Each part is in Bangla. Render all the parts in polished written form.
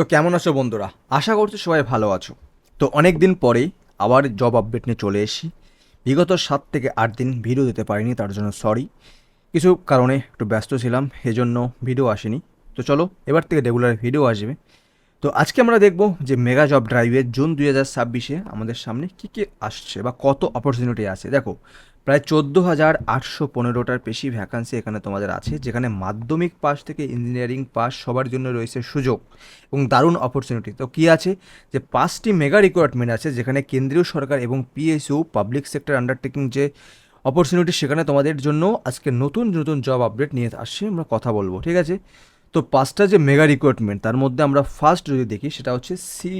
তো কেমন আছো বন্ধুরা? আশা করছি সবাই ভালো আছো। তো অনেক দিন পরেই আবার জব আপডেট নিয়ে চলে এসেছি। বিগত 7 থেকে 8 দিন ভিডিও দিতে পারিনি, তার জন্য সরি। কিছু কারণে একটু ব্যস্ত ছিলাম, এজন্য ভিডিও আসেনি। তো চলো, এবার থেকে রেগুলার ভিডিও আসবে। তো আজকে আমরা দেখব যে মেগা জব ড্রাইভে জুন 2026-এ আমাদের সামনে কী কী আসছে বা কত অপরচুনিটি আছে। দেখো, প্রায় 14,815টার বেশি ভ্যাকান্সি এখানে তোমাদের আছে, যেখানে মাধ্যমিক পাস থেকে ইঞ্জিনিয়ারিং পাস সবার জন্য রয়েছে সুযোগ এবং দারুণ অপরচুনিটি। তো কী আছে, যে 5টি মেগা রিক্রুটমেন্ট আছে, যেখানে কেন্দ্রীয় সরকার এবং পিএসইউ পাবলিক সেক্টর আন্ডারটেকিং যে অপরচুনিটি, সেখানে তোমাদের জন্য আজকে নতুন নতুন জব আপডেট নিয়ে আসছে, আমরা কথা বলবো, ঠিক আছে? তো 5টা যে মেগা রিক্রুটমেন্ট, তার মধ্যে আমরা ফার্স্ট যদি দেখি সেটা হচ্ছে সি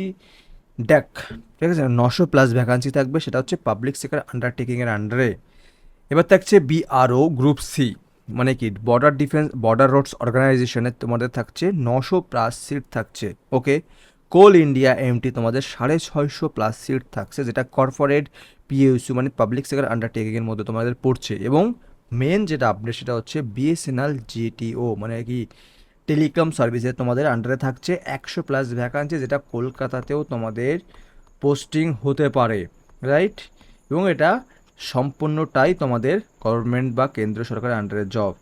ড্যাক, ঠিক আছে? 900+ ভ্যাকান্সি থাকবে, সেটা হচ্ছে পাবলিক সেক্টর আন্ডারটেকিংয়ের আন্ডারে। এবার থাকছে বিআরও গ্রুপ সি, মানে কি বর্ডার ডিফেন্স বর্ডার রোডস অর্গানাইজেশনের তোমাদের থাকছে 900+ সিট থাকছে। ওকে, কোল ইন্ডিয়া এমটি তোমাদের 650+ সিট থাকছে, যেটা কর্পোরেট পিএসইউ মানে পাবলিক সেক্টর আন্ডারটেকিংয়ের মধ্যে তোমাদের পড়ছে। এবং মেন যেটা আপডেট সেটা হচ্ছে বিএসএনএল জিটিও, মানে কি টেলিকম সার্ভিসে তোমাদের আন্ডারে থাকছে 100+ ভ্যাকান্সি, যেটা কলকাতাতেও তোমাদের পোস্টিং হতে পারে, রাইট? এবং এটা সম্পূর্ণটাই তোমাদের গভর্নমেন্ট বা কেন্দ্র সরকারের আন্ডারে জব।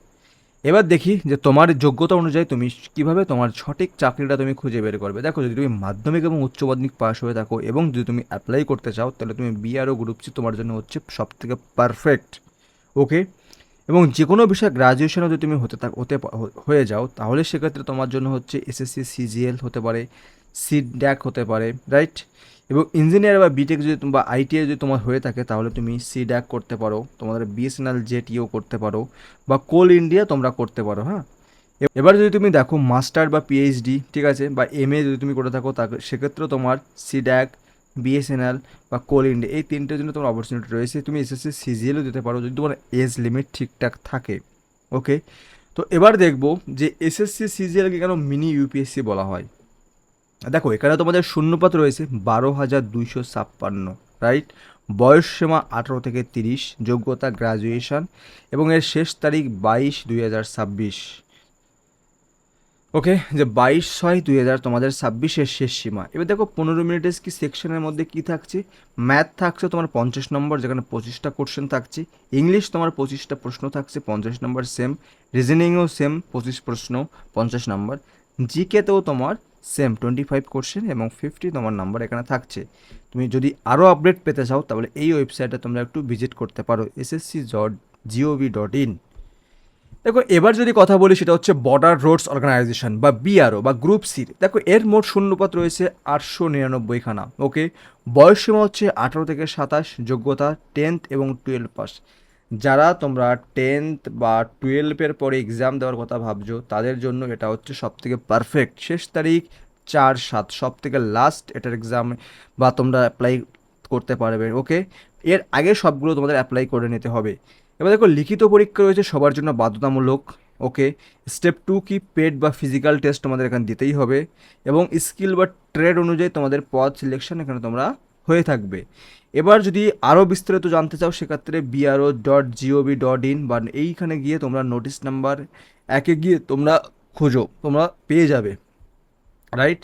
এবার দেখি যে তোমার যোগ্যতা অনুযায়ী তুমি কিভাবে তোমার সঠিক চাকরিটা তুমি খুঁজে বের করবে। দেখো, যদি তুমি মাধ্যমিক এবং উচ্চ মাধ্যমিক পাস হয়ে থাকো এবং যদি তুমি অ্যাপ্লাই করতে চাও, তাহলে তুমি বিআরও গ্রুপ সি তোমার জন্য হচ্ছে সব থেকে পারফেক্ট। ওকে, এবং যে কোনো বিষয়ে গ্রাজুয়েশনও যদি তুমি হয়ে যাও, তাহলে সেক্ষেত্রে তোমার জন্য হচ্ছে এসএসসি সিজিএল হতে পারে, সিড্যাক হতে পারে, রাইট? এবং ইঞ্জিনিয়ার বা বিটেক যদি বা আইটিআই যদি তোমার হয়ে থাকে, তাহলে তুমি সিড্যাক করতে পারো, তোমাদের বিএসএনএল জেটিও করতে পারো, বা কোল ইন্ডিয়া তোমরা করতে পারো। হ্যাঁ, এবার যদি তুমি দেখো মাস্টার বা পিএইচডি, ঠিক আছে, বা এমএ যদি তুমি করে থাকো, তা সেক্ষেত্রেও তোমার সিড্যাক, বিএসএনএল বা কোল ইন্ডিয়া, এই তিনটের জন্য তোমার অপরচুনিটি রয়েছে। তুমি এসএসসি সিজিএলও দিতে পারো যদি তোমার এজ লিমিট ঠিকঠাক থাকে। ওকে, তো এবার দেখবো যে এসএসসি সিজিএলকে কেন মিনি ইউপিএসসি বলা হয়। দেখো, এখানে তোমাদের শূন্যপাত রয়েছে 12,256, রাইট? বয়স সীমা 18 থেকে 30, যোগ্যতা গ্রাজুয়েশন, এবং এর শেষ তারিখ 22/2/2026। ওকে, যে 22/6/2000 তোমাদের 26-এর শেষ সীমা। এবার দেখো 15 মিনিটের কি সেকশনের মধ্যে কি থাকছে। ম্যাথ থাকছে তোমার 50 নম্বর, যেখানে 25টা কোশ্চেন থাকছে। ইংলিশ তোমার 25টা প্রশ্ন থাকছে, 50 নম্বর সেম। রিজনিংও সেম, 25 প্রশ্ন, 50 নম্বর। জিকেতেও তোমার সেম 25 কোশ্চেন এবং 50 তোমার নাম্বার এখানে থাকছে। তুমি যদি আরও আপডেট পেতে চাও, তাহলে এই ওয়েবসাইটে তোমরা একটু ভিজিট করতে পারো, ssc.gov.in। দেখো, এবার যদি কথা বলি সেটা হচ্ছে বর্ডার রোডস অর্গানাইজেশন বা বিআরও বা গ্রুপ সির। দেখো, এর মোট শূন্যপদ রয়েছে 899খানা। ওকে, বয়স সীমা হচ্ছে 18 থেকে 27, যোগ্যতা 10th এবং 12 পাস। যারা তোমরা 10th বা 12-এর পরে এক্সাম দেওয়ার কথা ভাবছো, তাদের জন্য এটা হচ্ছে সব থেকে পারফেক্ট। শেষ তারিখ 4/7, সব থেকে লাস্ট এটার এক্সাম বা তোমরা অ্যাপ্লাই করতে পারবে। ওকে, এর আগে সবগুলো তোমাদের অ্যাপ্লাই করে নিতে হবে। এবার দেখো, লিখিত পরীক্ষা রয়েছে সবার জন্য বাধ্যতামূলক। ওকে, স্টেপ 2 কি পেড বা ফিজিক্যাল টেস্ট তোমাদের এখানে দিতেই হবে, এবং স্কিল বা ট্রেড অনুযায়ী তোমাদের পদ সিলেকশন এখানে তোমরা হয়ে থাকবে। এবার যদি আরও বিস্তারিত জানতে চাও, সেক্ষেত্রে bro.gov.in বা এইখানে গিয়ে তোমরা নোটিশ নাম্বার 1-এ গিয়ে তোমরা খোঁজো, তোমরা পেয়ে যাবে, রাইট?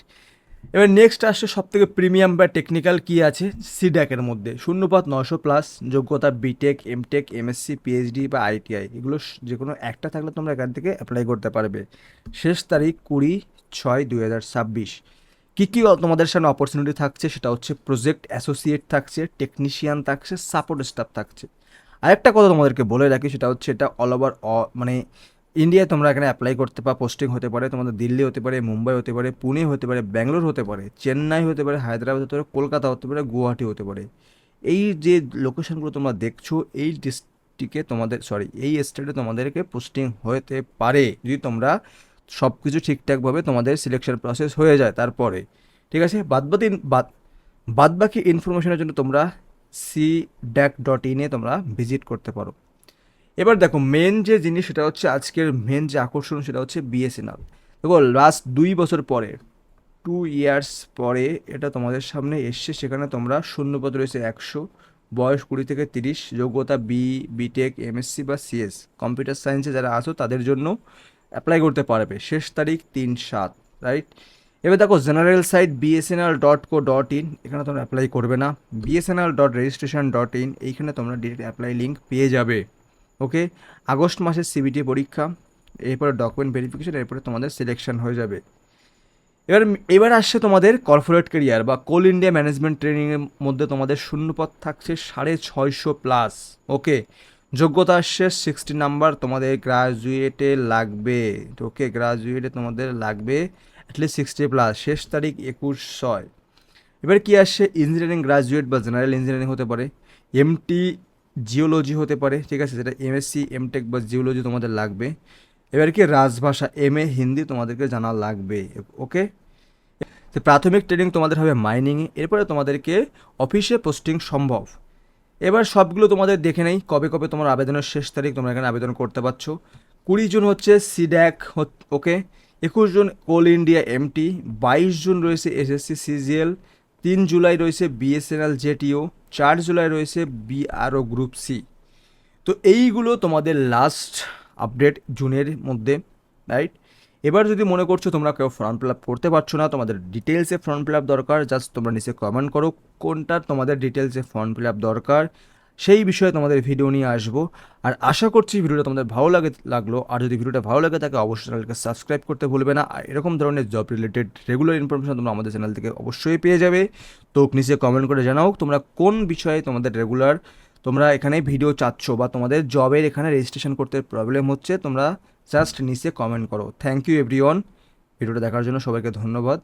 এবার নেক্সট আসছে সব থেকে প্রিমিয়াম বা টেকনিক্যাল কি আছে সিড্যাকের মধ্যে। শূন্যপাত 900+, যোগ্যতা বিটেক, এমটেক, এমএসসি, পিএইচডি বা আইটিআই, এগুলো যে কোনো একটা থাকলে তোমরা এখান থেকে অ্যাপ্লাই করতে পারবে। শেষ তারিখ 20/6/2026। কী কী তোমাদের সামনে অপরচুনিটি থাকছে সেটা হচ্ছে প্রজেক্ট অ্যাসোসিয়েট থাকছে, টেকনিশিয়ান থাকছে, সাপোর্ট স্টাফ থাকছে। আরেকটা কথা তোমাদেরকে বলে রাখি, সেটা হচ্ছে এটা অল ওভার মানে ইন্ডিয়ায় তোমরা এখানে অ্যাপ্লাই করতে বা পোস্টিং হতে পারে। তোমাদের দিল্লি হতে পারে, মুম্বাই হতে পারে, পুনে হতে পারে, ব্যাঙ্গালোর হতে পারে, চেন্নাই হতে পারে, হায়দ্রাবাদ হতে পারে, কলকাতা হতে পারে, গুয়াহাটি হতে পারে। এই যে লোকেশনগুলো তোমরা দেখছো, এই ডিস্ট্রিক্টে তোমাদের এই স্টেটে তোমাদেরকে পোস্টিং হতে পারে, যদি তোমরা সব কিছু ঠিকঠাকভাবে তোমাদের সিলেকশন প্রসেস হয়ে যায় তারপরে, ঠিক আছে? বাদবাকি ইনফরমেশনের জন্য তোমরা cdac.in-এ তোমরা ভিজিট করতে পারো। এবার দেখো, মেন যে জিনিস সেটা হচ্ছে আজকের মেন যে আকর্ষণ সেটা হচ্ছে বিএসএনএল। দেখো, লাস্ট 2 বছর পরে, 2 ইয়ার্স পরে এটা তোমাদের সামনে এসছে। সেখানে তোমরা শূন্যপদ রয়েছে 100, বয়স 20 থেকে 30, যোগ্যতা বিটেক, এমএসসি বা সিএস, কম্পিউটার সায়েন্সে যারা আছো তাদের জন্য অ্যাপ্লাই করতে পারবে। শেষ তারিখ 3/7, রাইট? এবার দেখো জেনারেল সাইট bsnl.co.in, এখানে তোমরা অ্যাপ্লাই করবে না, bsnl.registration.in, এইখানে তোমরা ডিরেক্ট অ্যাপ্লাই লিঙ্ক পেয়ে যাবে। ওকে, আগস্ট মাসের সিবিটি পরীক্ষা, এরপরে ডকুমেন্ট ভেরিফিকেশন, এরপরে তোমাদের সিলেকশন হয়ে যাবে। এবার আসছে তোমাদের কর্পোরেট ক্যারিয়ার বা কোল ইন্ডিয়া ম্যানেজমেন্ট ট্রেনিংয়ের মধ্যে তোমাদের শূন্যপদ থাকছে 650+। ওকে, যোগ্যতা আসছে 60 নাম্বার, তোমাদের গ্রাজুয়েটে লাগবে। ওকে, গ্রাজুয়েটে তোমাদের লাগবে অ্যাটলিস্ট 60+, শেষ তারিখ 21/6। এবার কি আসছে, ইঞ্জিনিয়ারিং গ্রাজুয়েট বা জেনারেল ইঞ্জিনিয়ারিং হতে পারে, এমটি জিওলজি হতে পারে, ঠিক আছে, যেটা এমএসসি এমটেক বা জিওলজি তোমাদের লাগবে। এবার কি রাজভাষা এমএ হিন্দি তোমাদেরকে জানা লাগবে। ওকে, তো প্রাথমিক ট্রেনিং তোমাদের হবে মাইনিংয়ে, এরপরে তোমাদেরকে অফিসে পোস্টিং সম্ভব। এবার সবগুলো তোমাদের দেখে নেই কবে কবে তোমার আবেদনের শেষ তারিখ, তোমরা এখানে আবেদন করতে পারছো। 20 জুন হচ্ছে সিড্যাক, ওকে, 21 জুন কোল ইন্ডিয়া এমটি, 22 জুন রয়েছে এসএসসি সিজিএল, 3 জুলাই রয়েছে বিএসএনএল জেটিও, 4 জুলাই রয়েছে বিআরও গ্রুপ সি। তো এইগুলো তোমাদের লাস্ট আপডেট জুনের মধ্যে, রাইট। এবার যদি মনে করছো তোমরা কেউ ফর্ম ফিল আপ করতে পারছো না, তোমাদের ডিটেলসে ফর্ম ফিল আপ দরকার, জাস্ট তোমরা নিচে কমেন্ট করো কোনটা তোমাদের ডিটেলসে ফর্ম ফিল আপ দরকার, সেই বিষয়ে তোমাদের ভিডিও নিয়ে আসবো। আর আশা করছি ভিডিওটা তোমাদের ভালো লাগলো, আর যদি ভিডিওটা ভালো লাগে তাকে অবশ্যই চ্যানেলকে সাবস্ক্রাইব করতে ভুলবে না। আর এরকম ধরনের জব রিলেটেড রেগুলার ইনফরমেশন তোমরা আমাদের চ্যানেল থেকে অবশ্যই পেয়ে যাবে। তো নিচে কমেন্ট করে জানাও তোমরা কোন বিষয়ে তোমাদের রেগুলার তোমরা এখানে ভিডিও চাচ্ছ, বা তোমাদের জবের এখানে রেজিস্ট্রেশন করতে প্রবলেম হচ্ছে, তোমরা জাস্ট নিচে কমেন্ট করো। থ্যাংক ইউ এভরিওয়ান, ভিডিওটা দেখার জন্য সবাইকে ধন্যবাদ।